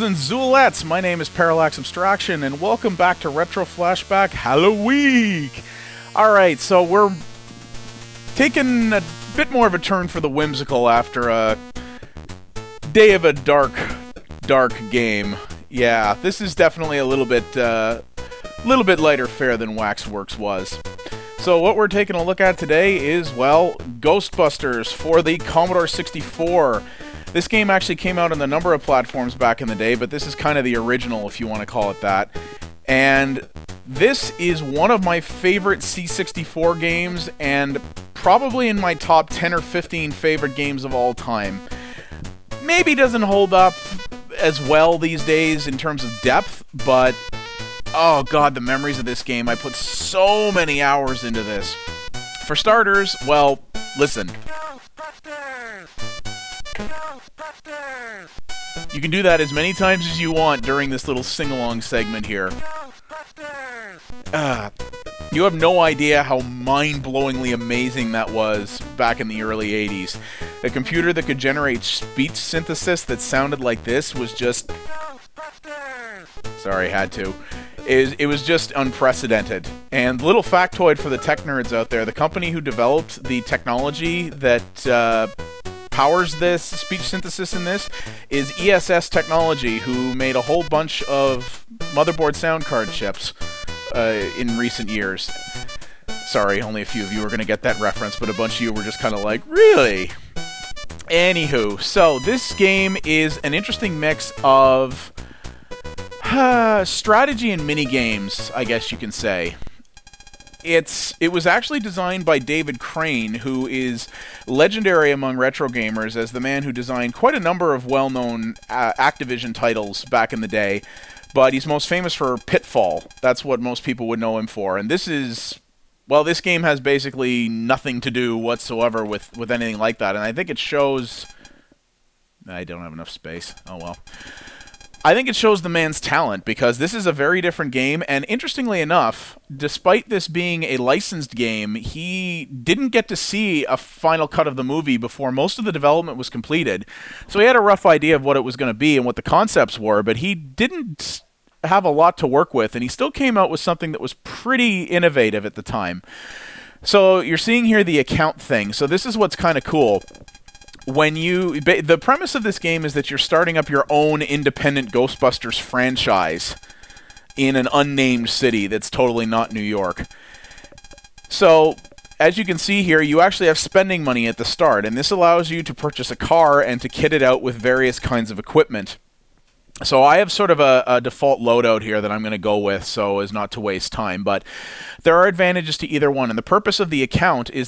Zulls and Zulettes, my name is Parallax Abstraction, and welcome back to Retro Flashback Halloweek! Alright, so we're taking a bit more of a turn for the whimsical after a day of a dark game. Yeah, this is definitely a little bit lighter fare than Waxworks was. So what we're taking a look at today is, well, Ghostbusters for the Commodore 64. This game actually came out on a number of platforms back in the day, but this is kind of the original, if you want to call it that. And this is one of my favorite C64 games, and probably in my top 10 or 15 favorite games of all time. Maybe doesn't hold up as well these days in terms of depth, but oh god, the memories of this game. I put so many hours into this. For starters, well, listen. You can do that as many times as you want during this little sing-along segment here. You have no idea how mind-blowingly amazing that was back in the early 80s. A computer that could generate speech synthesis that sounded like this was just... Sorry, had to. It was just unprecedented. And little factoid for the tech nerds out there, the company who developed the technology that powers this speech synthesis in this is ESS Technology, who made a whole bunch of motherboard sound card chips in recent years. Sorry, only a few of you are going to get that reference, but a bunch of you were just kind of like, really? Anywho, so this game is an interesting mix of strategy and minigames, I guess you can say. It was actually designed by David Crane, who is legendary among retro gamers as the man who designed quite a number of well-known Activision titles back in the day, but he's most famous for Pitfall. That's what most people would know him for, and this is... Well, this game has basically nothing to do whatsoever with anything like that, and I think it shows... I don't have enough space. Oh well. I think it shows the man's talent, because this is a very different game, and interestingly enough, despite this being a licensed game, he didn't get to see a final cut of the movie before most of the development was completed. So he had a rough idea of what it was going to be and what the concepts were, but he didn't have a lot to work with, and he still came out with something that was pretty innovative at the time. So you're seeing here the account thing. So this is what's kind of cool. The premise of this game is that you're starting up your own independent Ghostbusters franchise in an unnamed city that's totally not New York. So, as you can see here, you actually have spending money at the start, and this allows you to purchase a car and to kit it out with various kinds of equipment. So I have sort of a default loadout here that I'm going to go with so as not to waste time, but there are advantages to either one, and the purpose of the account is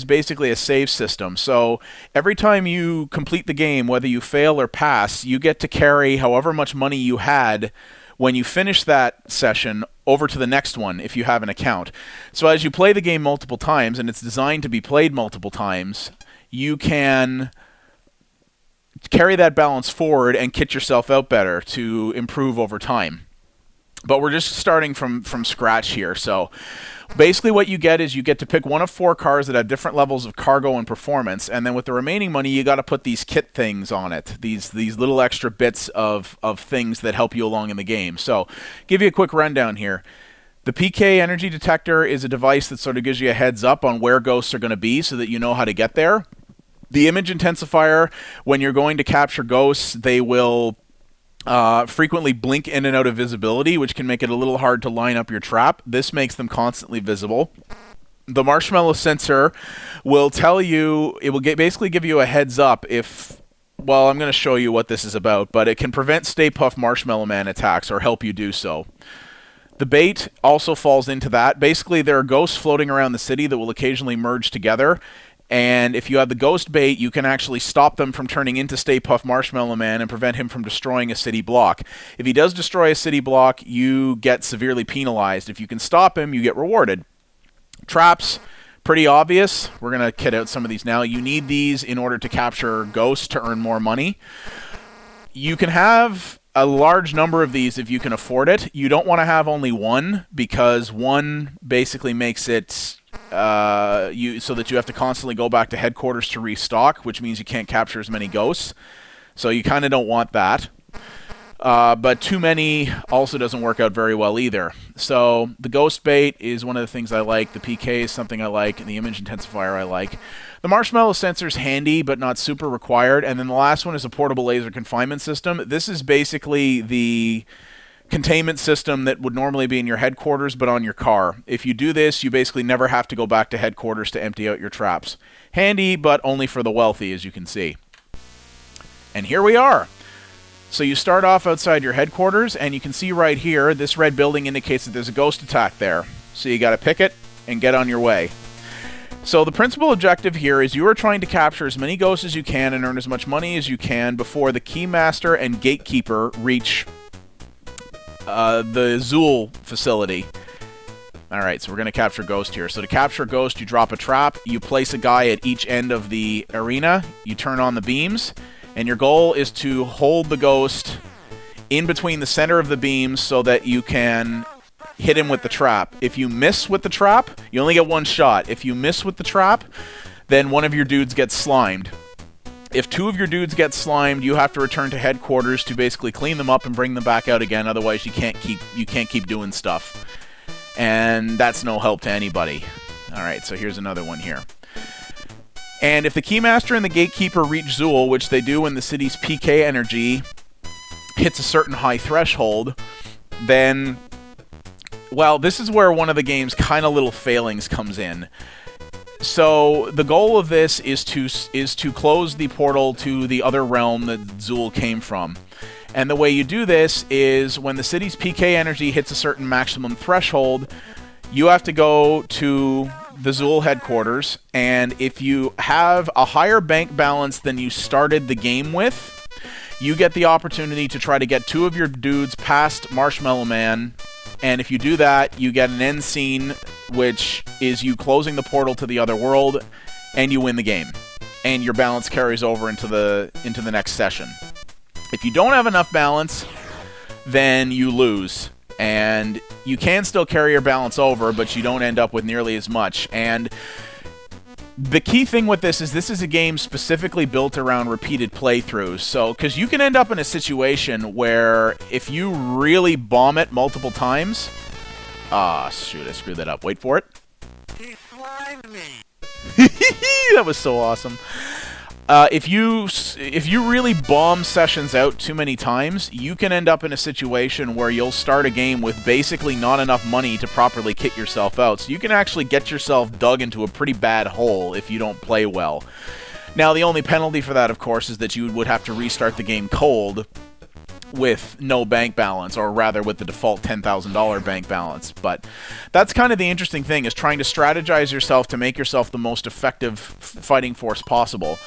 basically a save system. So every time you complete the game, whether you fail or pass, you get to carry however much money you had when you finish that session over to the next one if you have an account. So as you play the game multiple times, and it's designed to be played multiple times, you can carry that balance forward and kit yourself out better to improve over time. But we're just starting from scratch here. So basically what you get is you get to pick one of 4 cars that have different levels of cargo and performance, and then with the remaining money you got to put these kit things on it, these little extra bits of things that help you along in the game. So give you a quick rundown here. The PK energy detector is a device that sort of gives you a heads up on where ghosts are going to be so that you know how to get there. The image intensifier, when you're going to capture ghosts, they will frequently blink in and out of visibility, which can make it a little hard to line up your trap. This makes them constantly visible. The marshmallow sensor will tell you, it will basically give you a heads up if, well, I'm going to show you what this is about, but it can prevent Stay Puft Marshmallow Man attacks or help you do so. The bait also falls into that. Basically, there are ghosts floating around the city that will occasionally merge together, and if you have the ghost bait, you can actually stop them from turning into Stay Puft Marshmallow Man and prevent him from destroying a city block. If he does destroy a city block, you get severely penalized. If you can stop him, you get rewarded. Traps, pretty obvious. We're going to kit out some of these now. You need these in order to capture ghosts to earn more money. You can have a large number of these if you can afford it. You don't want to have only one, because one basically makes it so that you have to constantly go back to headquarters to restock, which means you can't capture as many ghosts. So you kind of don't want that. But too many also doesn't work out very well either. So the ghost bait is one of the things I like. The PK is something I like, and the image intensifier I like. The marshmallow sensor is handy, but not super required. And then the last one is a portable laser confinement system. This is basically the containment system that would normally be in your headquarters, but on your car. If you do this, you basically never have to go back to headquarters to empty out your traps. Handy, but only for the wealthy, as you can see. And here we are. So you start off outside your headquarters, and you can see right here, this red building indicates that there's a ghost attack there. So you got to pick it and get on your way. So the principal objective here is you are trying to capture as many ghosts as you can and earn as much money as you can before the Keymaster and Gatekeeper reach the Zool facility. Alright, so we're going to capture Ghost here. So to capture Ghost, you drop a trap, you place a guy at each end of the arena, you turn on the beams, and your goal is to hold the Ghost in between the center of the beams so that you can hit him with the trap. If you miss with the trap, you only get one shot. If you miss with the trap, then one of your dudes gets slimed. If two of your dudes get slimed, you have to return to headquarters to basically clean them up and bring them back out again. Otherwise, you can't keep doing stuff. And that's no help to anybody. Alright, so here's another one here. And if the Keymaster and the Gatekeeper reach Zool, which they do when the city's PK energy hits a certain high threshold, then, well, this is where one of the game's kind of little failings comes in. So the goal of this is to close the portal to the other realm that Zool came from. And the way you do this is when the city's PK energy hits a certain maximum threshold, you have to go to the Zool headquarters, and if you have a higher bank balance than you started the game with, you get the opportunity to try to get two of your dudes past Marshmallow Man, and if you do that, you get an end scene, which is you closing the portal to the other world, and you win the game. And your balance carries over into the next session. If you don't have enough balance, then you lose. And you can still carry your balance over, but you don't end up with nearly as much. And the key thing with this is a game specifically built around repeated playthroughs. So, because you can end up in a situation where if you really bomb it multiple times... Ah, shoot, I screwed that up. Wait for it. He slimed me. That was so awesome. If you really bomb sessions out too many times, you can end up in a situation where you'll start a game with basically not enough money to properly kit yourself out. So you can actually get yourself dug into a pretty bad hole if you don't play well. Now, the only penalty for that, of course, is that you would have to restart the game cold with no bank balance, or rather with the default $10,000 bank balance. But that's kind of the interesting thing, is trying to strategize yourself to make yourself the most effective fighting force possible.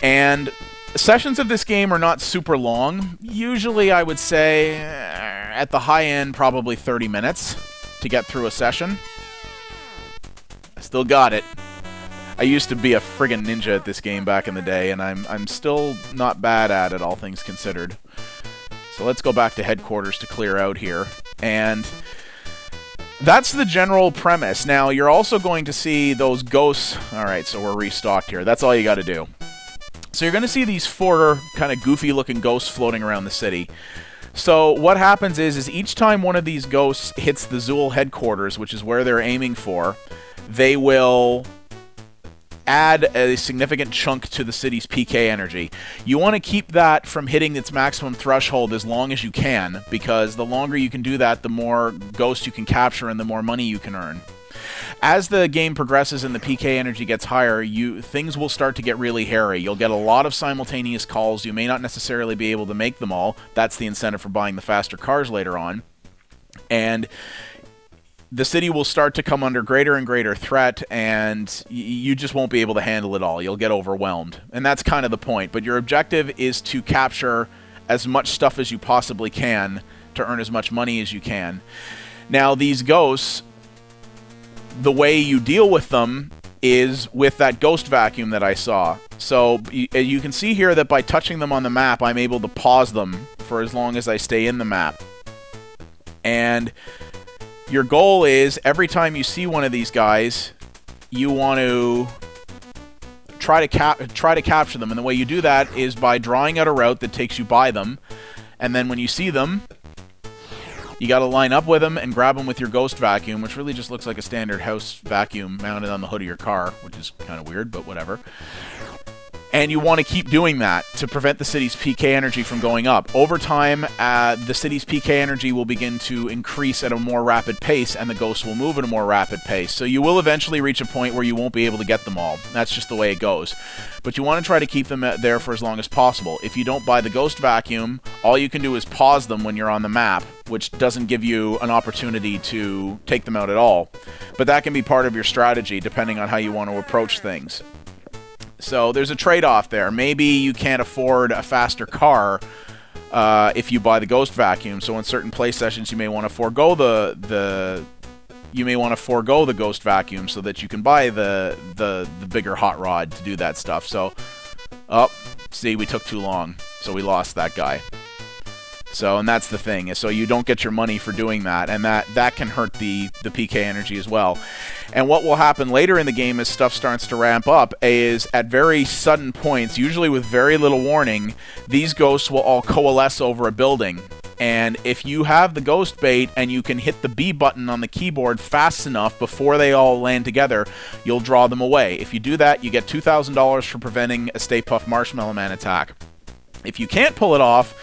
And sessions of this game are not super long. Usually, I would say, at the high end, probably 30 minutes to get through a session. I still got it. I used to be a friggin' ninja at this game back in the day, and I'm still not bad at it, all things considered. So let's go back to headquarters to clear out here. And that's the general premise. Now, you're also going to see those ghosts. Alright, so we're restocked here. That's all you got to do. So you're going to see these four kind of goofy-looking ghosts floating around the city. So what happens is each time one of these ghosts hits the Zool headquarters, which is where they're aiming for, they will add a significant chunk to the city's PK energy. You want to keep that from hitting its maximum threshold as long as you can, because the longer you can do that, the more ghosts you can capture and the more money you can earn. As the game progresses and the PK energy gets higher, things will start to get really hairy. You'll get a lot of simultaneous calls. You may not necessarily be able to make them all. That's the incentive for buying the faster cars later on. And the city will start to come under greater and greater threat, and you just won't be able to handle it all. You'll get overwhelmed. And that's kind of the point. But your objective is to capture as much stuff as you possibly can to earn as much money as you can. Now, these ghosts, the way you deal with them is with that ghost vacuum that I saw. So you can see here that by touching them on the map, I'm able to pause them for as long as I stay in the map. And your goal is, every time you see one of these guys, you want to try to capture them. And the way you do that is by drawing out a route that takes you by them. And then when you see them, you got to line up with them and grab them with your ghost vacuum, which really just looks like a standard house vacuum mounted on the hood of your car, which is kind of weird, but whatever. And you want to keep doing that to prevent the city's PK energy from going up. Over time, the city's PK energy will begin to increase at a more rapid pace, and the ghosts will move at a more rapid pace. So you will eventually reach a point where you won't be able to get them all. That's just the way it goes. But you want to try to keep them there for as long as possible. If you don't buy the ghost vacuum, all you can do is pause them when you're on the map, which doesn't give you an opportunity to take them out at all. But that can be part of your strategy, depending on how you want to approach things. So there's a trade-off there. Maybe you can't afford a faster car if you buy the ghost vacuum. So in certain play sessions, you may want to forego the ghost vacuum so that you can buy the bigger hot rod to do that stuff. So, see, we took too long, so we lost that guy. So, and that's the thing. So you don't get your money for doing that, and that can hurt the PK energy as well. And what will happen later in the game as stuff starts to ramp up is at very sudden points, usually with very little warning, these ghosts will all coalesce over a building. And if you have the ghost bait and you can hit the B button on the keyboard fast enough before they all land together, you'll draw them away. If you do that, you get $2,000 for preventing a Stay Puft Marshmallow Man attack. If you can't pull it off,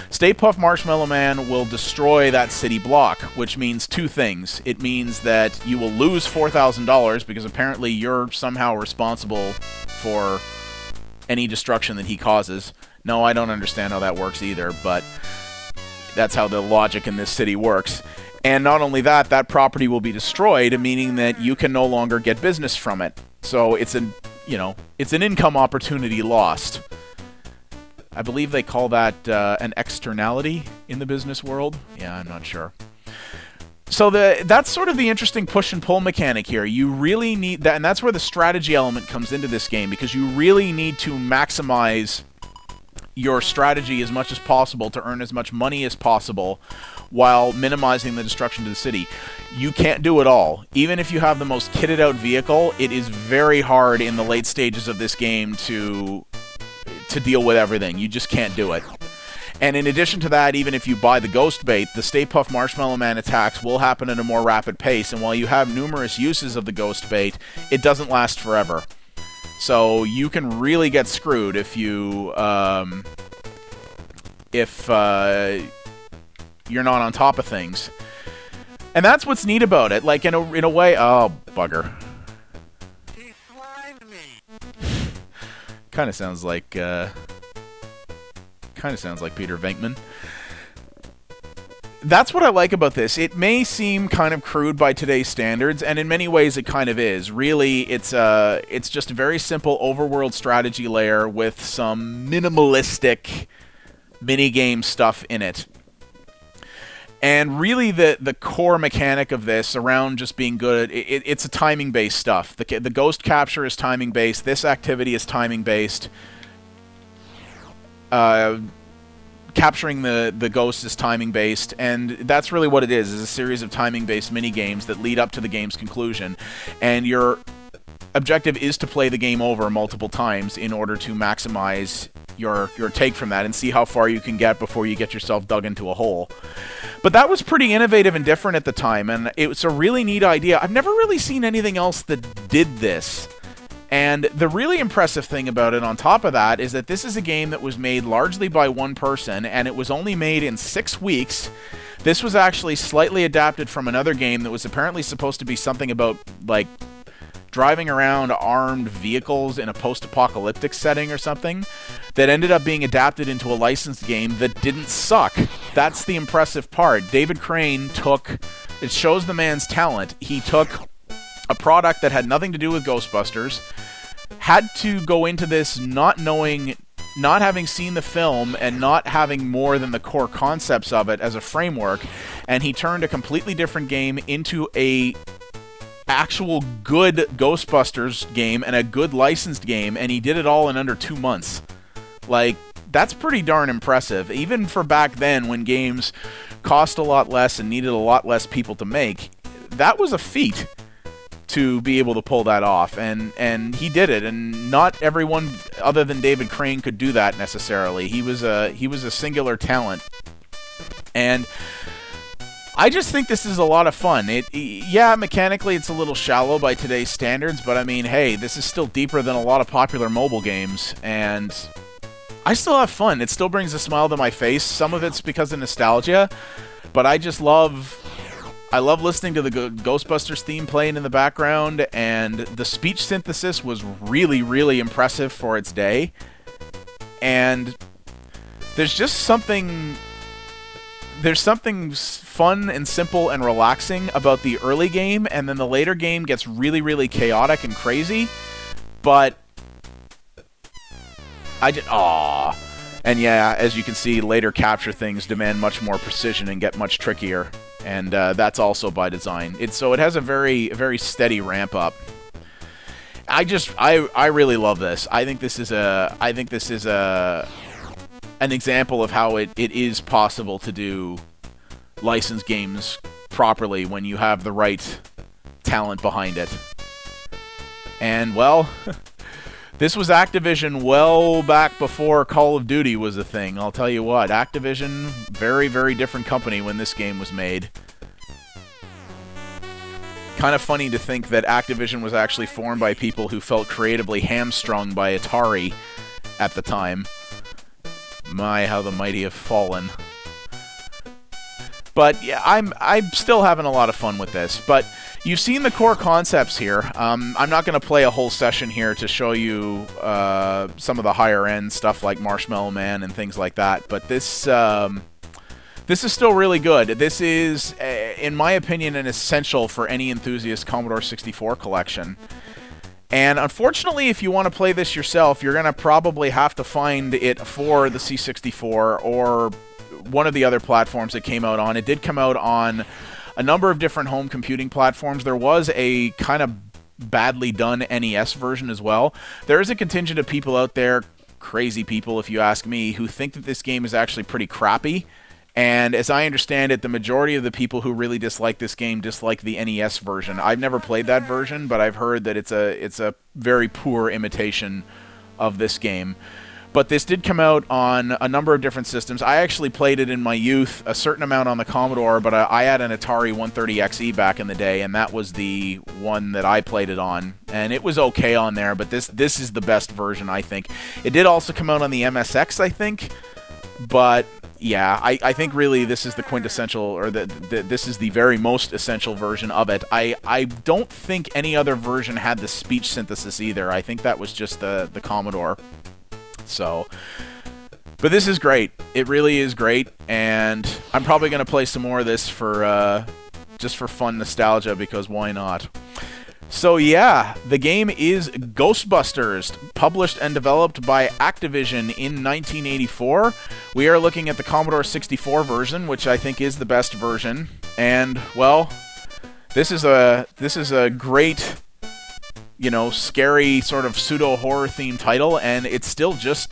Stay Puft Marshmallow Man will destroy that city block, which means two things. It means that you will lose $4,000 because apparently you're somehow responsible for any destruction that he causes. No, I don't understand how that works either, but that's how the logic in this city works. And not only that, that property will be destroyed, meaning that you can no longer get business from it. So it's an income opportunity lost. I believe they call that an externality in the business world. Yeah, I'm not sure. So that's sort of the interesting push and pull mechanic here. You really need that, and that's where the strategy element comes into this game, because you really need to maximize your strategy as much as possible to earn as much money as possible while minimizing the destruction to the city. You can't do it all. Even if you have the most kitted out vehicle, it is very hard in the late stages of this game to deal with everything. You just can't do it. And in addition to that, even if you buy the ghost bait, the Stay Puft Marshmallow Man attacks will happen at a more rapid pace, and while you have numerous uses of the ghost bait, it doesn't last forever. So you can really get screwed if you you're not on top of things. And that's what's neat about it. Like in a way, oh bugger. He slimed me. Kind of sounds like Peter Venkman. That's what I like about this. It may seem kind of crude by today's standards, and in many ways it kind of is. Really, it's just a very simple overworld strategy layer with some minimalistic minigame stuff in it. And really, the core mechanic of this, around just being good, it's a timing-based stuff. The ghost capture is timing-based. This activity is timing-based. Capturing the ghost is timing-based. And that's really what it is a series of timing-based mini-games that lead up to the game's conclusion. And your objective is to play the game over multiple times in order to maximize your take from that and see how far you can get before you get yourself dug into a hole. But that was pretty innovative and different at the time, and it's a really neat idea. I've never really seen anything else that did this. And the really impressive thing about it on top of that is that this is a game that was made largely by one person, and it was only made in 6 weeks. This was actually slightly adapted from another game that was apparently supposed to be something about, like, driving around armed vehicles in a post-apocalyptic setting or something, that ended up being adapted into a licensed game that didn't suck. That's the impressive part. David Crane it shows the man's talent. He took a product that had nothing to do with Ghostbusters, had to go into this not having seen the film and not having more than the core concepts of it as a framework, and he turned a completely different game into a actual good Ghostbusters game and a good licensed game, and he did it all in under 2 months. Like, that's pretty darn impressive. Even for back then, when games cost a lot less and needed a lot less people to make, that was a feat to be able to pull that off, and he did it, and not everyone other than David Crane could do that necessarily. He was a singular talent And I just think this is a lot of fun. Yeah, mechanically it's a little shallow by today's standards, but I mean, hey, this is still deeper than a lot of popular mobile games, and I still have fun. It still brings a smile to my face. Some of it's because of nostalgia, but I love listening to the Ghostbusters theme playing in the background, and the speech synthesis was really, really impressive for its day. And there's just something fun and simple and relaxing about the early game, and then the later game gets really, really chaotic and crazy. But and yeah, as you can see, later capture things demand much more precision and get much trickier, and that's also by design. So it has a very, very steady ramp up. I really love this. I think this is an example of how it is possible to do licensed games properly when you have the right talent behind it. And, well, this was Activision well back before Call of Duty was a thing. I'll tell you what, Activision, very, very different company when this game was made. Kind of funny to think that Activision was actually formed by people who felt creatively hamstrung by Atari at the time. My, how the mighty have fallen. But yeah, I'm still having a lot of fun with this. But you've seen the core concepts here. I'm not going to play a whole session here to show you some of the higher end stuff like Marshmallow Man and things like that. But this is still really good. This is, in my opinion, an essential for any enthusiast Commodore 64 collection. And unfortunately, if you want to play this yourself, you're going to probably have to find it for the C64 or one of the other platforms it came out on. It did come out on a number of different home computing platforms. There was a kind of badly done NES version as well. There is a contingent of people out there, crazy people if you ask me, who think that this game is actually pretty crappy. And as I understand it, the majority of the people who really dislike this game dislike the NES version. I've never played that version, but I've heard that it's a very poor imitation of this game. But this did come out on a number of different systems. I actually played it in my youth, a certain amount on the Commodore, but I had an Atari 130XE back in the day, and that was the one that I played it on. And it was okay on there, but this is the best version, I think. It did also come out on the MSX, I think, but yeah, I think really this is the quintessential, or this is the very most essential version of it. I don't think any other version had the speech synthesis either. I think that was just the Commodore. So, but this is great. It really is great, and I'm probably going to play some more of this for just for fun nostalgia, because why not? So yeah, the game is Ghostbusters, published and developed by Activision in 1984. We are looking at the Commodore 64 version, which I think is the best version. And well, this is a great, you know, scary sort of pseudo-horror themed title, and it's still just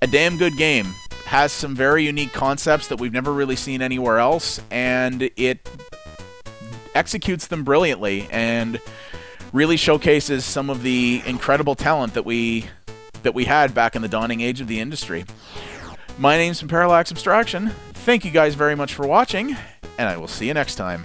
a damn good game. Has some very unique concepts that we've never really seen anywhere else, and it executes them brilliantly and really showcases some of the incredible talent that we had back in the dawning age of the industry. My name's Parallax Abstraction. Thank you guys very much for watching, and I will see you next time.